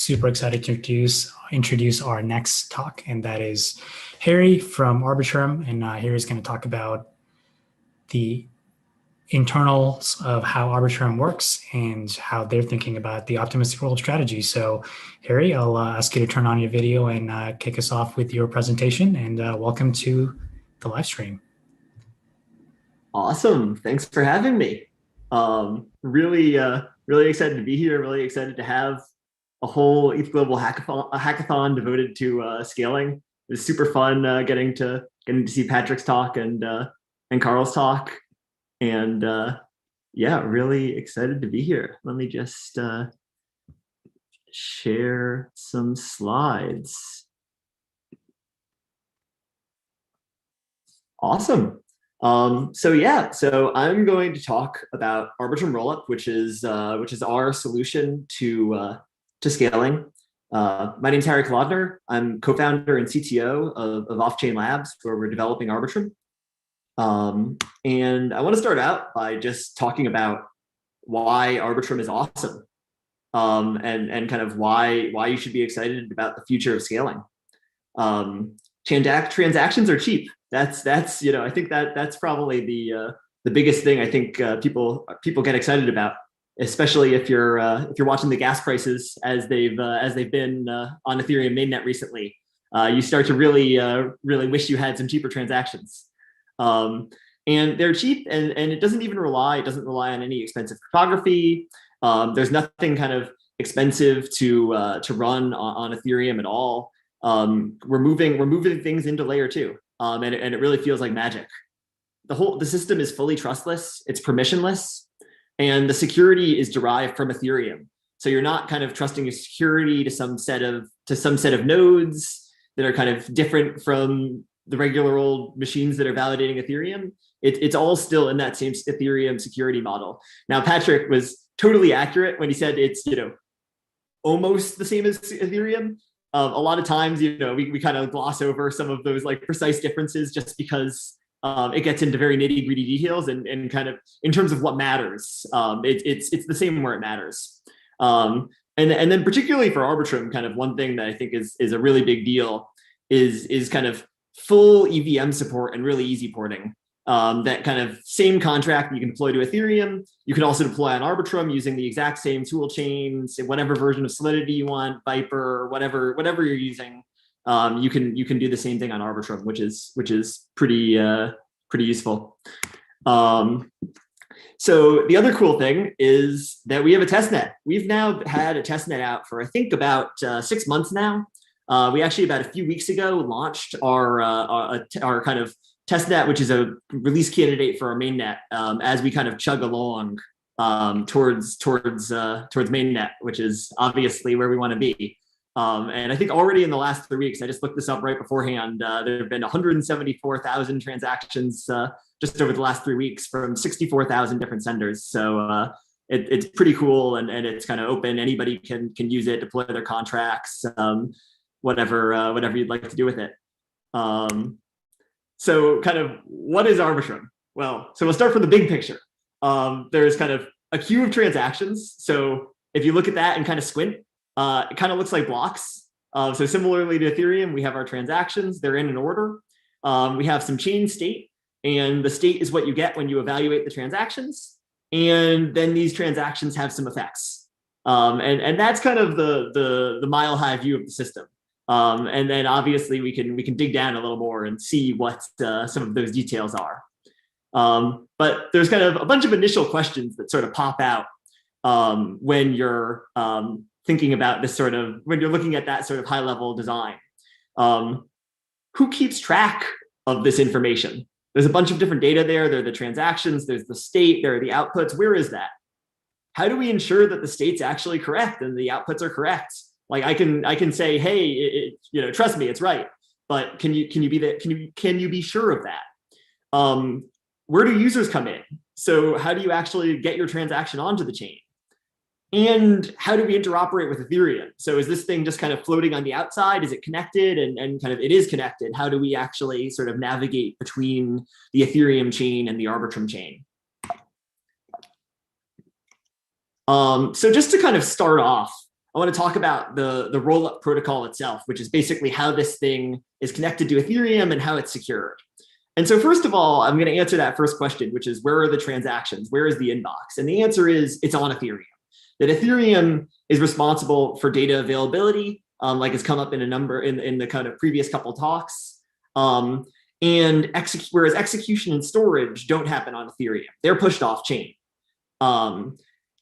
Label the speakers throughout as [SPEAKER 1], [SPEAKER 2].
[SPEAKER 1] super excited to introduce our next talk, and that is Harry from Arbitrum. And Harry's going to talk about the internals of how Arbitrum works and how they're thinking about the optimistic rollup strategy. So, Harry, I'll ask you to turn on your video and kick us off with your presentation. And welcome to the live stream.
[SPEAKER 2] Awesome. Thanks for having me. Really excited to be here. Really excited to have a whole ETHGlobal hackathon devoted to scaling. It was super fun getting to see Patrick's talk and Carl's talk, and yeah, really excited to be here. Let me just share some slides. Awesome. So I'm going to talk about Arbitrum Rollup, which is our solution to scaling. My name's Harry Kalodner. I'm co-founder and CTO of Offchain Labs, where we're developing Arbitrum. And I want to start out by just talking about why Arbitrum is awesome, and kind of why you should be excited about the future of scaling. Transactions are cheap. That's I think that's probably the biggest thing I think people get excited about, especially if you're watching the gas prices as they've been on Ethereum mainnet recently. You start to really wish you had some cheaper transactions. And they're cheap, and it doesn't rely on any expensive cryptography. There's nothing kind of expensive to run on Ethereum at all. We're moving things into layer 2, and it really feels like magic. The system is fully trustless, it's permissionless, and the security is derived from Ethereum. So you're not kind of trusting your security to some set of nodes that are kind of different from the regular old machines that are validating Ethereum. It's all still in that same Ethereum security model. Now, Patrick was totally accurate when he said it's almost the same as Ethereum. A lot of times, we kind of gloss over some of those like precise differences just because it gets into very nitty-gritty details and kind of in terms of what matters. It's the same where it matters. And then particularly for Arbitrum, kind of one thing that I think is a really big deal is kind of full EVM support and really easy porting. That kind of same contract you can deploy to Ethereum, you can also deploy on Arbitrum using the exact same tool chains, whatever version of Solidity you want, Viper, whatever you're using. You can do the same thing on Arbitrum, which is pretty useful. So the other cool thing is that we have a testnet. We've now had a testnet out for I think about 6 months now. We actually about a few weeks ago launched our kind of testnet, which is a release candidate for our mainnet, as we kind of chug along towards mainnet, which is obviously where we want to be. And I think already in the last 3 weeks, I just looked this up right beforehand, there have been 174,000 transactions just over the last 3 weeks from 64,000 different senders. So it's pretty cool, and it's kind of open. Anybody can use it, deploy their contracts, whatever you'd like to do with it. So kind of what is Arbitrum? Well, so we'll start from the big picture. There's kind of a queue of transactions. So if you look at that and kind of squint, it kind of looks like blocks. So similarly to Ethereum, we have our transactions. They're in an order. We have some chain state, and the state is what you get when you evaluate the transactions. And then these transactions have some effects. And that's kind of the mile high view of the system. And then obviously we can dig down a little more and see what some of those details are. But there's kind of a bunch of initial questions that sort of pop out when you're thinking about this when you're looking at that sort of high level design. Who keeps track of this information? There's a bunch of different data there. There are the transactions, there's the state, there are the outputs. Where is that? How do we ensure that the state's actually correct and the outputs are correct? Like I can say, hey, trust me, it's right. But can you be sure of that? Where do users come in? So how do you actually get your transaction onto the chain? And how do we interoperate with Ethereum? So is this thing just kind of floating on the outside? Is it connected? And kind of it is connected. How do we actually sort of navigate between the Ethereum chain and the Arbitrum chain? So just to kind of start off, I want to talk about the Rollup Protocol itself, which is basically how this thing is connected to Ethereum and how it's secured. And so first of all, I'm going to answer that first question, which is where are the transactions? Where is the inbox? And the answer is it's on Ethereum. That Ethereum is responsible for data availability, like it's come up in a number in the kind of previous couple talks. Whereas execution and storage don't happen on Ethereum. They're pushed off chain.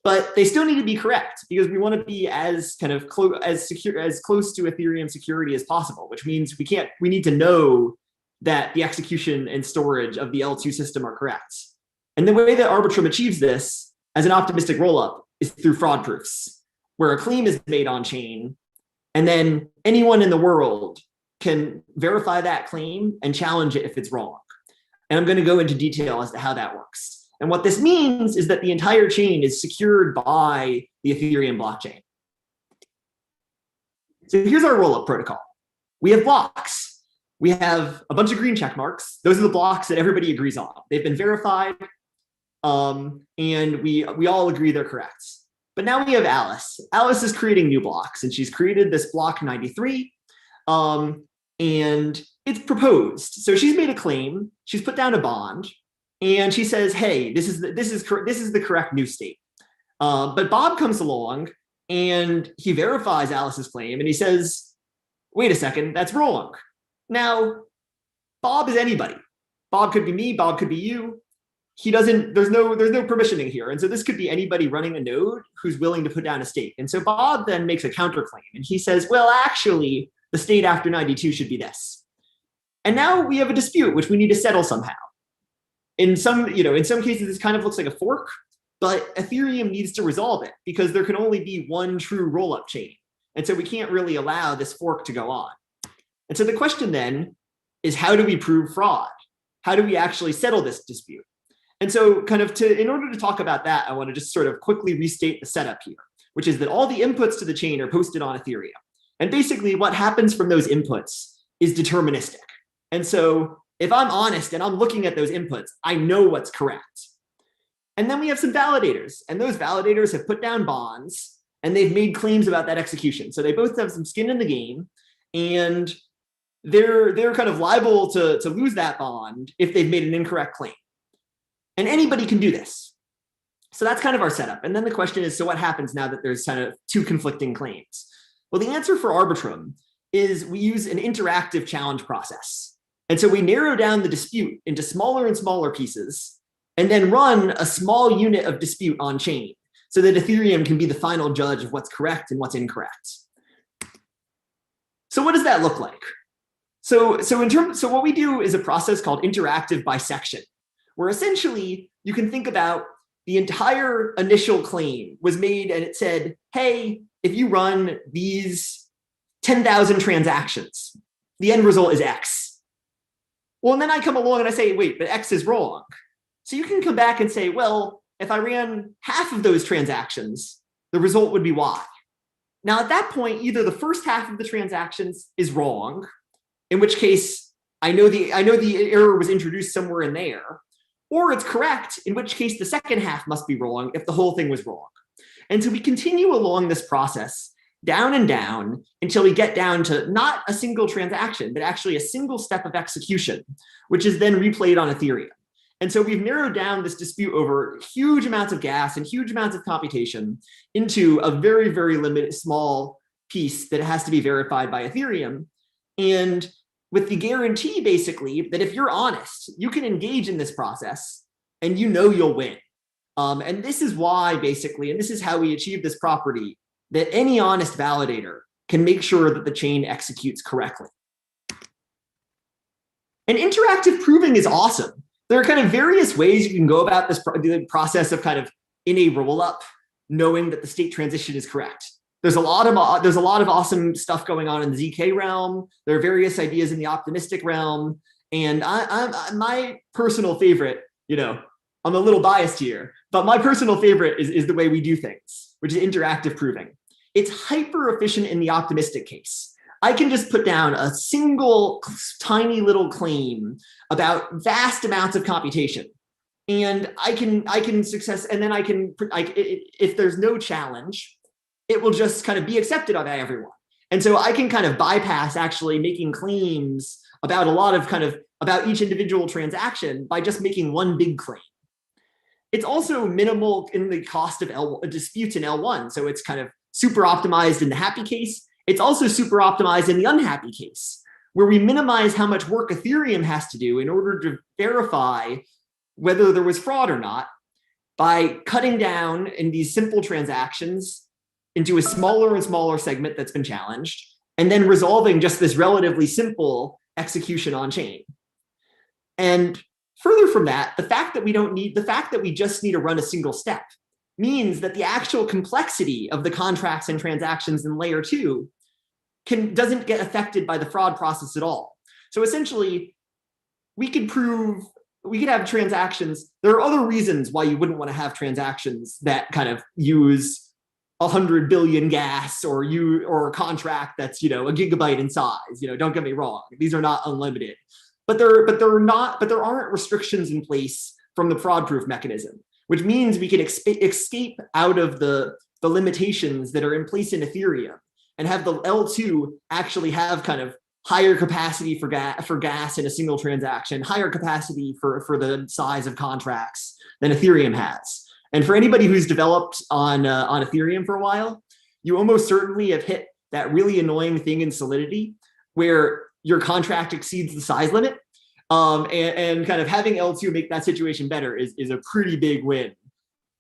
[SPEAKER 2] But they still need to be correct because we want to be as kind of as close to Ethereum security as possible, which means we need to know that the execution and storage of the L2 system are correct. And the way that Arbitrum achieves this as an optimistic rollup is through fraud proofs, where a claim is made on chain, and then anyone in the world can verify that claim and challenge it if it's wrong. And I'm going to go into detail as to how that works. And what this means is that the entire chain is secured by the Ethereum blockchain. So here's our rollup protocol. We have blocks. We have a bunch of green check marks. Those are the blocks that everybody agrees on. They've been verified, and we all agree they're correct. But now we have Alice. Alice is creating new blocks, and she's created this block 93, and it's proposed. So she's made a claim. She's put down a bond. And she says, hey, this is the correct new state. But Bob comes along and he verifies Alice's claim and he says, wait a second, that's wrong. Now, Bob is anybody. Bob could be me, Bob could be you. There's no permissioning here. And so this could be anybody running a node who's willing to put down a state. And so Bob then makes a counterclaim and he says, well, actually, the state after 92 should be this. And now we have a dispute, which we need to settle somehow. In some cases, this kind of looks like a fork, but Ethereum needs to resolve it because there can only be one true rollup chain. And so we can't really allow this fork to go on. And so the question then is, how do we prove fraud? How do we actually settle this dispute? And so in order to talk about that, I want to just sort of quickly restate the setup here, which is that all the inputs to the chain are posted on Ethereum. And basically what happens from those inputs is deterministic. And so if I'm honest and I'm looking at those inputs, I know what's correct. And then we have some validators, and those validators have put down bonds and they've made claims about that execution. So they both have some skin in the game, and they're kind of liable to lose that bond if they've made an incorrect claim. And anybody can do this. So that's kind of our setup. And then the question is, so what happens now that there's kind of two conflicting claims? Well, the answer for Arbitrum is we use an interactive challenge process. And so we narrow down the dispute into smaller and smaller pieces and then run a small unit of dispute on chain so that Ethereum can be the final judge of what's correct and what's incorrect. So what does that look like? So what we do is a process called interactive bisection, where essentially you can think about the entire initial claim was made and it said, hey, if you run these 10,000 transactions, the end result is X. Well, and then I come along and I say, wait, but X is wrong. So you can come back and say, well, if I ran half of those transactions, the result would be Y. Now, at that point, either the first half of the transactions is wrong, in which case I know the error was introduced somewhere in there, or it's correct, in which case the second half must be wrong if the whole thing was wrong. And so we continue along this process down and down until we get down to not a single transaction, but actually a single step of execution, which is then replayed on Ethereum. And so we've narrowed down this dispute over huge amounts of gas and huge amounts of computation into a very, very limited, small piece that has to be verified by Ethereum. And with the guarantee, basically, that if you're honest, you can engage in this process and you know you'll win. And this is why, basically, and this is how we achieve this property, that any honest validator can make sure that the chain executes correctly. And interactive proving is awesome. There are kind of various ways you can go about this process of kind of in a rollup, knowing that the state transition is correct. There's a lot of awesome stuff going on in the ZK realm. There are various ideas in the optimistic realm. And my personal favorite, I'm a little biased here, but my personal favorite is the way we do things, which is interactive proving. It's hyper efficient in the optimistic case. I can just put down a single tiny little claim about vast amounts of computation, and I can success. And then if there's no challenge, it will just kind of be accepted by everyone. And so I can kind of bypass actually making claims about a lot of about each individual transaction by just making one big claim. It's also minimal in the cost of disputes in L1. So it's kind of super optimized in the happy case. It's also super optimized in the unhappy case, where we minimize how much work Ethereum has to do in order to verify whether there was fraud or not by cutting down in these simple transactions into a smaller and smaller segment that's been challenged, and then resolving just this relatively simple execution on chain. And further from that, the fact that we just need to run a single step means that the actual complexity of the contracts and transactions in layer 2 doesn't get affected by the fraud process at all. So essentially, we could have transactions. There are other reasons why you wouldn't want to have transactions that kind of use 100 billion gas or a contract that's, a gigabyte in size. Don't get me wrong. These are not unlimited, but there aren't restrictions in place from the fraud proof mechanism, which means we can escape out of the limitations that are in place in Ethereum and have the L2 actually have kind of higher capacity for gas in a single transaction, higher capacity for the size of contracts than Ethereum has. And for anybody who's developed on Ethereum for a while, you almost certainly have hit that really annoying thing in Solidity where your contract exceeds the size limit. And kind of having L2 make that situation better is a pretty big win.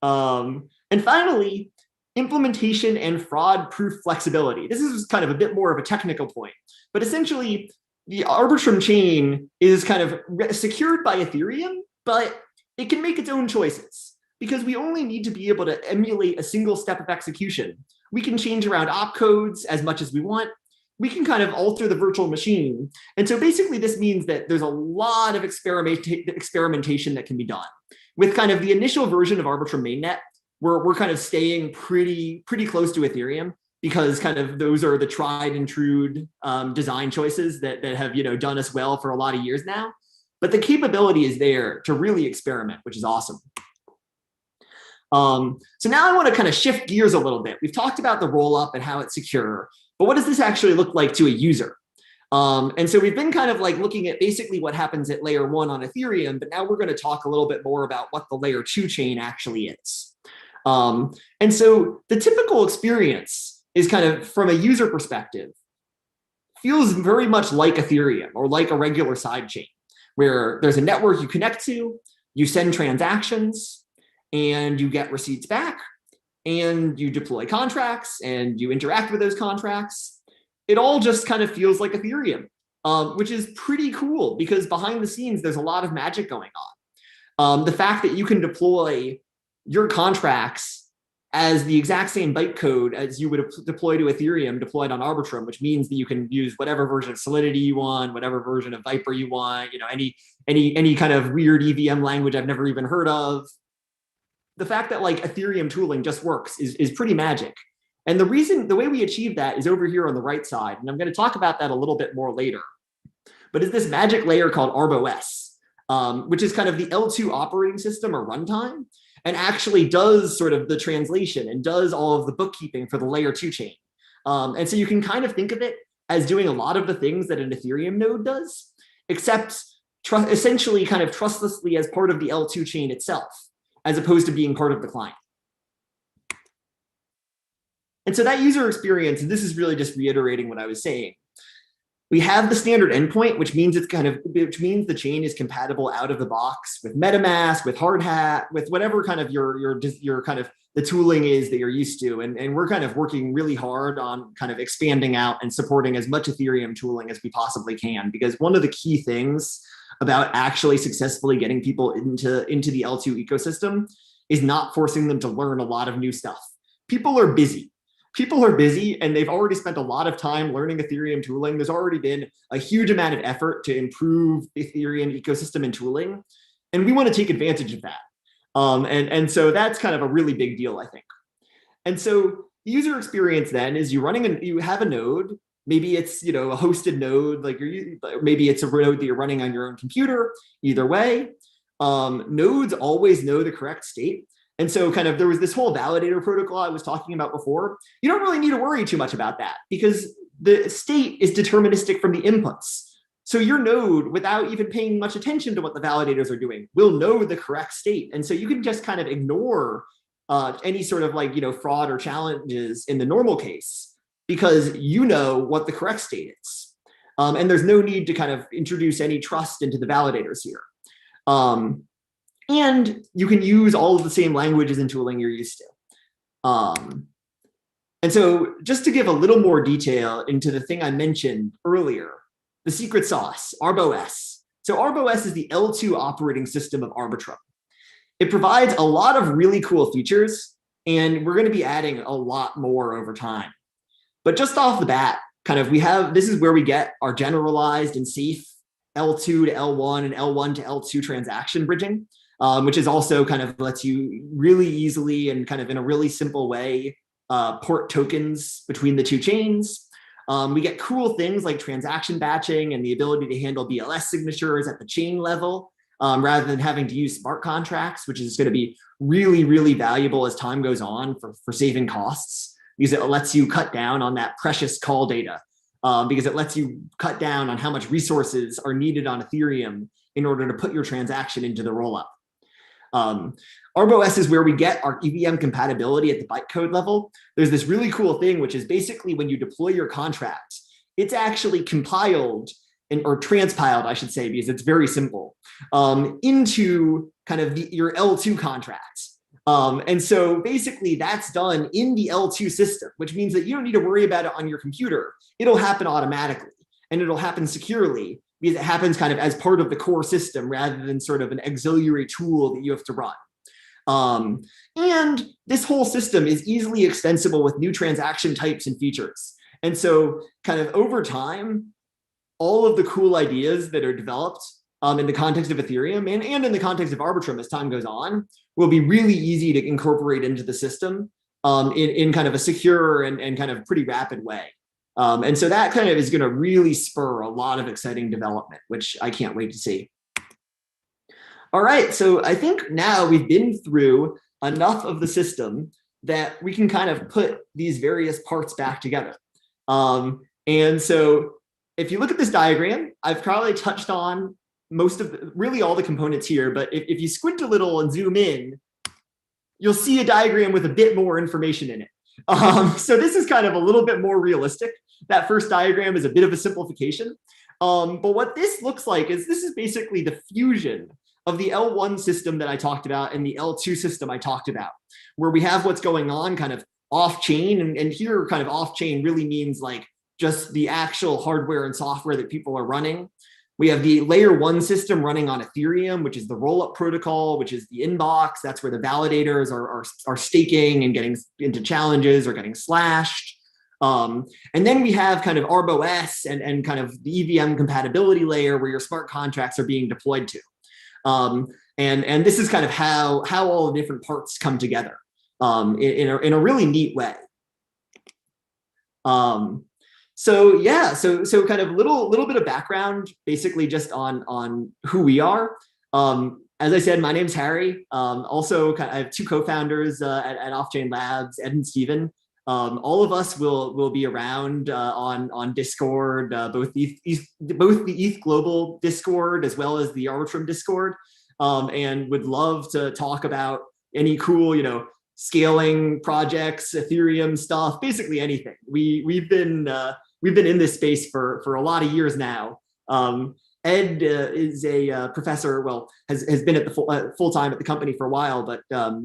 [SPEAKER 2] And finally, implementation and fraud proof flexibility. This is kind of a bit more of a technical point, but essentially the Arbitrum chain is kind of secured by Ethereum, but it can make its own choices because we only need to be able to emulate a single step of execution. We can change around opcodes as much as we want. We can kind of alter the virtual machine. And so basically this means that there's a lot of experimentation that can be done. With kind of the initial version of Arbitrum mainnet, we're kind of staying pretty close to Ethereum because kind of those are the tried and true design choices that have done us well for a lot of years now. But the capability is there to really experiment, which is awesome. So now I want to kind of shift gears a little bit. We've talked about the rollup and how it's secure, but what does this actually look like to a user? And so we've been kind of like looking at basically what happens at layer 1 on Ethereum, but now we're going to talk a little bit more about what the layer 2 chain actually is. And so the typical experience is kind of from a user perspective, feels very much like Ethereum or like a regular sidechain, where there's a network you connect to, you send transactions, and you get receipts back, and you deploy contracts, and you interact with those contracts. It all just kind of feels like Ethereum, which is pretty cool because behind the scenes, there's a lot of magic going on. The fact that you can deploy your contracts as the exact same bytecode as you would deploy to Ethereum deployed on Arbitrum, which means that you can use whatever version of Solidity you want, whatever version of Viper you want, any kind of weird EVM language I've never even heard of. The fact that like Ethereum tooling just works is pretty magic. And the way we achieve that is over here on the right side. And I'm going to talk about that a little bit more later. But it's this magic layer called RBOS, which is kind of the L2 operating system or runtime, and actually does sort of the translation and does all of the bookkeeping for the layer 2 chain. And so you can kind of think of it as doing a lot of the things that an Ethereum node does, except essentially kind of trustlessly as part of the L2 chain itself, as opposed to being part of the client. And so that user experience, and this is really just reiterating what I was saying, we have the standard endpoint, which means the chain is compatible out of the box with MetaMask, with Hardhat, with whatever kind of your kind of the tooling is that you're used to. And we're kind of working really hard on kind of expanding out and supporting as much Ethereum tooling as we possibly can, because one of the key things about actually successfully getting people into the L2 ecosystem is not forcing them to learn a lot of new stuff. People are busy. And they've already spent a lot of time learning Ethereum tooling. There's already been a huge amount of effort to improve the Ethereum ecosystem and tooling. And we want to take advantage of that. And so that's kind of a really big deal, I think. And so the user experience then is you have a node. Maybe it's a hosted node, maybe it's a node that you're running on your own computer. Either way, nodes always know the correct state. And so kind of there was this whole validator protocol I was talking about before. You don't really need to worry too much about that because the state is deterministic from the inputs. So your node, without even paying much attention to what the validators are doing, will know the correct state. And so you can just kind of ignore any sort of like, fraud or challenges in the normal case because you know what the correct state is. And there's no need to kind of introduce any trust into the validators here. And you can use all of the same languages and tooling you're used to. And so just to give a little more detail into the thing I mentioned earlier, the secret sauce, RBOS. So RBOS is the L2 operating system of Arbitrum. It provides a lot of really cool features, and we're going to be adding a lot more over time. But just off the bat, this is where we get our generalized and safe L2 to L1 and L1 to L2 transaction bridging, which is also kind of lets you really easily and kind of in a really simple way port tokens between the two chains. We get cool things like transaction batching and the ability to handle BLS signatures at the chain level rather than having to use smart contracts, which is going to be really, really valuable as time goes on for saving costs because it lets you cut down on that precious call data because it lets you cut down on how much resources are needed on Ethereum in order to put your transaction into the rollup. RBOS is where we get our EVM compatibility at the bytecode level. There's this really cool thing, which is basically when you deploy your contract, it's actually compiled or transpiled, I should say, because it's very simple, into kind of your L2 contracts. And so basically that's done in the L2 system, which means that you don't need to worry about it on your computer. It'll happen automatically and it'll happen securely because it happens kind of as part of the core system rather than sort of an auxiliary tool that you have to run. And this whole system is easily extensible with new transaction types and features. And so kind of over time, all of the cool ideas that are developed in the context of Ethereum and in the context of Arbitrum as time goes on will be really easy to incorporate into the system in kind of a secure and kind of pretty rapid way. And so that kind of is going to really spur a lot of exciting development, which I can't wait to see. All right, so I think now we've been through enough of the system that we can kind of put these various parts back together. And so if you look at this diagram, I've probably touched on really all the components here, but if you squint a little and zoom in, you'll see a diagram with a bit more information in it. So this is kind of a little bit more realistic. That first diagram is a bit of a simplification. But what this looks like is this is basically the fusion of the L1 system that I talked about and the L2 system I talked about, where we have what's going on kind of off-chain. And here kind of off-chain really means like just the actual hardware and software that people are running. We have the layer 1 system running on Ethereum, which is the Rollup Protocol, which is the inbox. That's where the validators are staking and getting into challenges or getting slashed. And then we have kind of RBOS and kind of the EVM compatibility layer where your smart contracts are being deployed to. And this is kind of how all the different parts come together in a really neat way. So yeah, so kind of little bit of background, basically just on who we are. As I said, my name's Harry. Also, I have two co-founders at Offchain Labs, Ed and Steven. All of us will be around on Discord, both the ETHGlobal Discord as well as the Arbitrum Discord, and would love to talk about any cool, scaling projects, Ethereum stuff, basically anything. We've been in this space for a lot of years now. Ed is a professor. Well, has been at the full time at the company for a while, but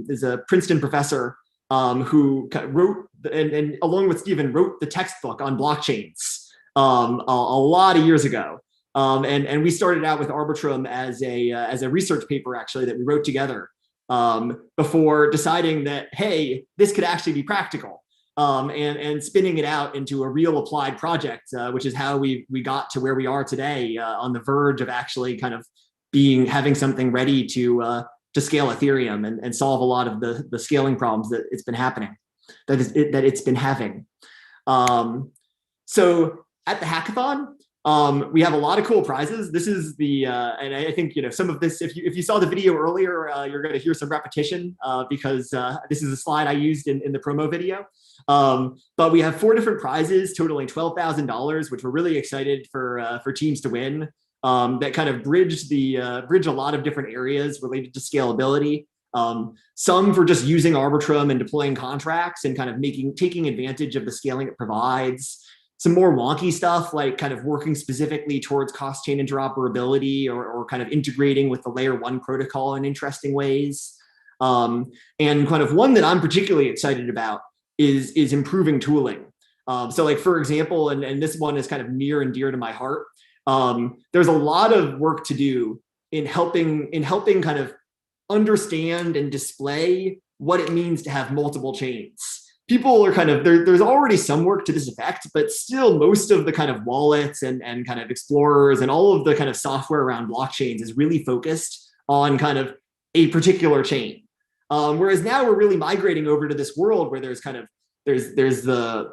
[SPEAKER 2] is a Princeton professor. Who wrote and along with Steven wrote the textbook on blockchains a lot of years ago. And we started out with Arbitrum as a research paper actually that we wrote together before deciding that, hey, this could actually be practical and spinning it out into a real applied project, which is how we got to where we are today on the verge of actually kind of having something ready to scale Ethereum and solve a lot of the scaling problems that it's been having. So at the hackathon, We have a lot of cool prizes. This is the, and I think, some of this, if you saw the video earlier, you're going to hear some repetition because this is a slide I used in the promo video. But we have 4 different prizes totaling $12,000, which we're really excited for teams to win. That kind of bridge a lot of different areas related to scalability. Some for just using Arbitrum and deploying contracts and kind of taking advantage of the scaling it provides. Some more wonky stuff like kind of working specifically towards cross-chain interoperability or kind of integrating with the layer 1 protocol in interesting ways. And kind of one that I'm particularly excited about is improving tooling. So like, for example, and this one is kind of near and dear to my heart. There's a lot of work to do in helping kind of understand and display what it means to have multiple chains. People are kind of, there's already some work to this effect, but still most of the kind of wallets and kind of explorers and all of the kind of software around blockchains is really focused on kind of a particular chain. Whereas now we're really migrating over to this world where there's kind of, there's the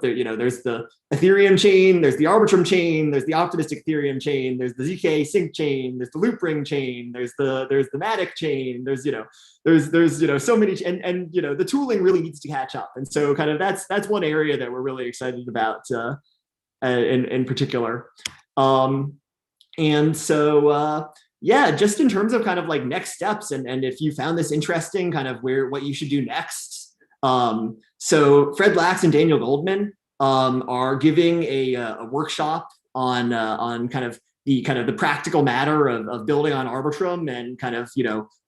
[SPEAKER 2] Ethereum chain, there's the Arbitrum chain, there's the optimistic Ethereum chain, there's the ZK sync chain, there's the loop ring chain, there's the Matic chain, there's so many, and the tooling really needs to catch up. And so kind of that's one area that we're really excited about in particular. And so yeah, just in terms of kind of like next steps, and if you found this interesting, kind of what you should do next. So Fred Lax and Daniel Goldman are giving a workshop on kind of the practical matter of building on Arbitrum and kind of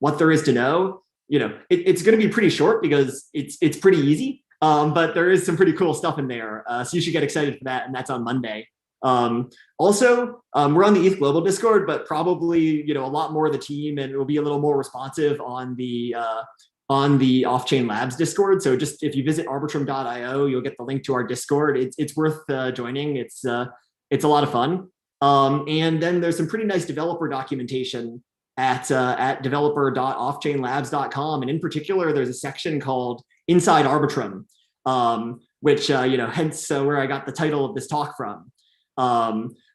[SPEAKER 2] what there is to know. It's going to be pretty short because it's pretty easy, but there is some pretty cool stuff in there. So you should get excited for that, and that's on Monday. Also, we're on the ETHGlobal Discord, but probably a lot more of the team, and it will be a little more responsive on the Offchain Labs Discord. So just if you visit arbitrum.io, you'll get the link to our Discord. It's worth joining. It's a lot of fun. And then there's some pretty nice developer documentation at developer.offchainlabs.com. And in particular, there's a section called Inside Arbitrum, which hence where I got the title of this talk from,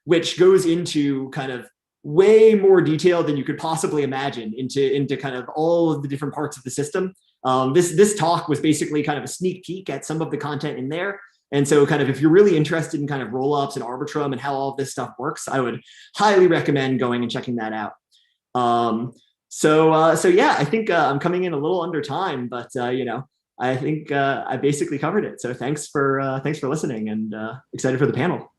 [SPEAKER 2] which goes into kind of way more detail than you could possibly imagine into kind of all of the different parts of the system. This talk was basically kind of a sneak peek at some of the content in there. And so kind of if you're really interested in kind of rollups and Arbitrum and how all of this stuff works, I would highly recommend going and checking that out. So yeah, I think I'm coming in a little under time, but I think I basically covered it. So thanks for listening, and excited for the panel.